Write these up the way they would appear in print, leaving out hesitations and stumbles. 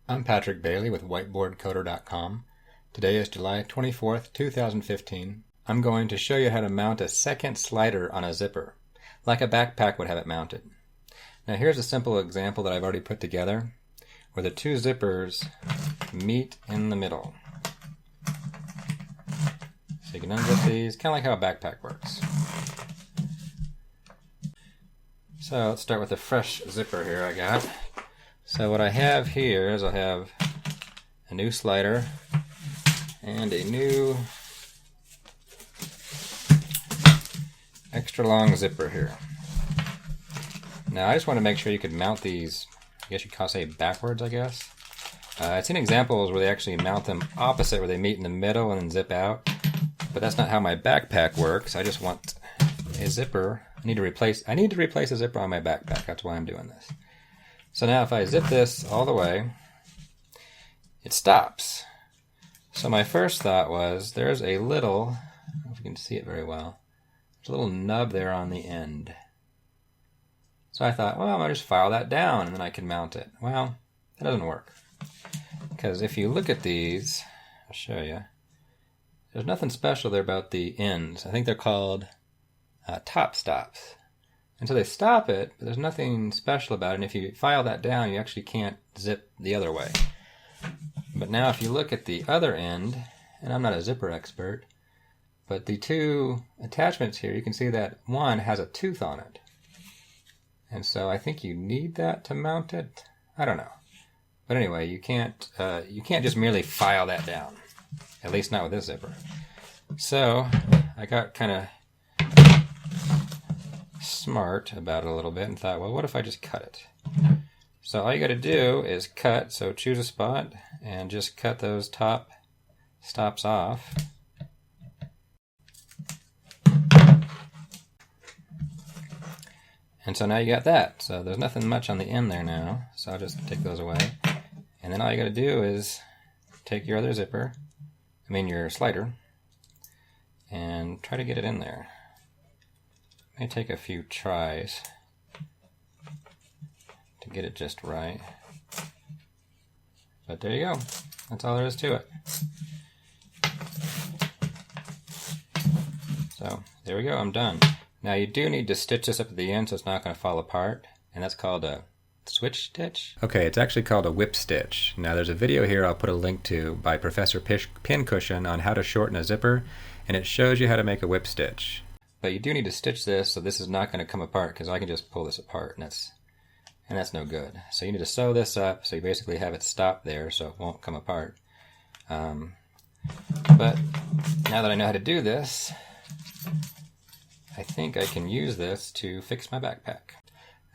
I'm Patrick Bailey with whiteboardcoder.com. Today is July 24th, 2015. I'm going to show you how to mount a second slider on a zipper, like a backpack would have it mounted. Now here's a simple example that I've already put together, where the two zippers meet in the middle. So you can unzip these, kind of like how a backpack works. So let's start with a fresh zipper here I got. So what I have here is I have a new slider and a new extra long zipper here. Now I just want to make sure you could mount these, I guess you could say backwards, I guess. I've seen examples where they actually mount them opposite, where they meet in the middle and then zip out. But that's not how my backpack works. I just want a zipper. I need to replace a zipper on my backpack. That's why I'm doing this. So now if I zip this all the way, it stops. So my first thought was, there's a little, I don't know if you can see it very well, there's a little nub there on the end. So I thought, well, I'll just file that down and then I can mount it. Well, that doesn't work. Because if you look at these, I'll show you, there's nothing special there about the ends. I think they're called top stops. And so they stop it, but there's nothing special about it. And if you file that down, you actually can't zip the other way. But now if you look at the other end, and I'm not a zipper expert, but the two attachments here, you can see that one has a tooth on it. And so I think you need that to mount it. I don't know. But anyway, you can't just merely file that down. At least not with this zipper. So I got kind of smart about it a little bit and thought, well, what if I just cut it? So all you got to do is cut, so choose a spot and just cut those top stops off. And so now you got that. So there's nothing much on the end there now, so I'll just take those away. And then all you got to do is take your other zipper, your slider, and try to get it in there. May take a few tries to get it just right. But there you go. That's all there is to it. So there we go, I'm done. Now you do need to stitch this up at the end so it's not going to fall apart, and that's called a switch stitch? Okay, it's actually called a whip stitch. Now there's a video here I'll put a link to by Professor Pincushion on how to shorten a zipper, and it shows you how to make a whip stitch. But you do need to stitch this so this is not going to come apart, because I can just pull this apart and that's no good. So you need to sew this up so you basically have it stop there so it won't come apart. But now that I know how to do this, I think I can use this to fix my backpack.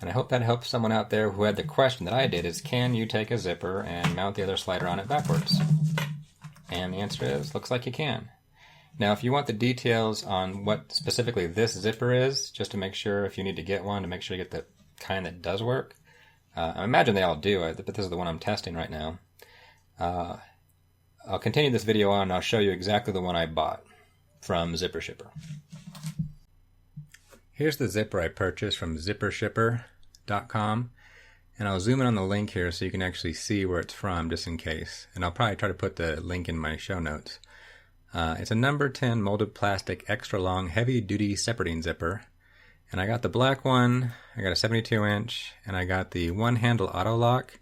And I hope that helps someone out there who had the question that I did, is can you take a zipper and mount the other slider on it backwards? And the answer is, looks like you can. Now if you want the details on what specifically this zipper is, just to make sure if you need to get one, to make sure you get the kind that does work, I imagine they all do, but this is the one I'm testing right now. I'll continue this video on and I'll show you exactly the one I bought from Zipper Shipper. Here's the zipper I purchased from zippershipper.com, and I'll zoom in on the link here so you can actually see where it's from, just in case. And I'll probably try to put the link in my show notes. It's a number 10 molded plastic extra long heavy duty separating zipper. And I got the black one, I got a 72 inch, and I got the one handle auto lock.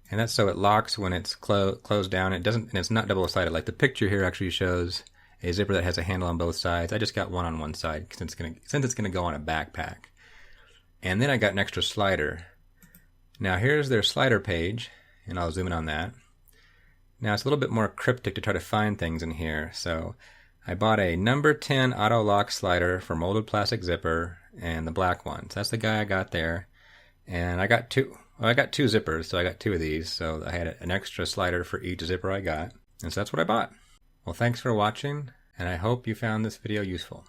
And that's so it locks when it's closed down. And it's not double sided. Like the picture here actually shows a zipper that has a handle on both sides. I just got one on one side since it's gonna go on a backpack. And then I got an extra slider. Now here's their slider page, and I'll zoom in on that. Now it's a little bit more cryptic to try to find things in here. So I bought a number 10 auto lock slider for molded plastic zipper and the black one. So that's the guy I got there. And I got two. Well, I got two zippers, so I got two of these. So I had an extra slider for each zipper I got. And so that's what I bought. Well, thanks for watching, and I hope you found this video useful.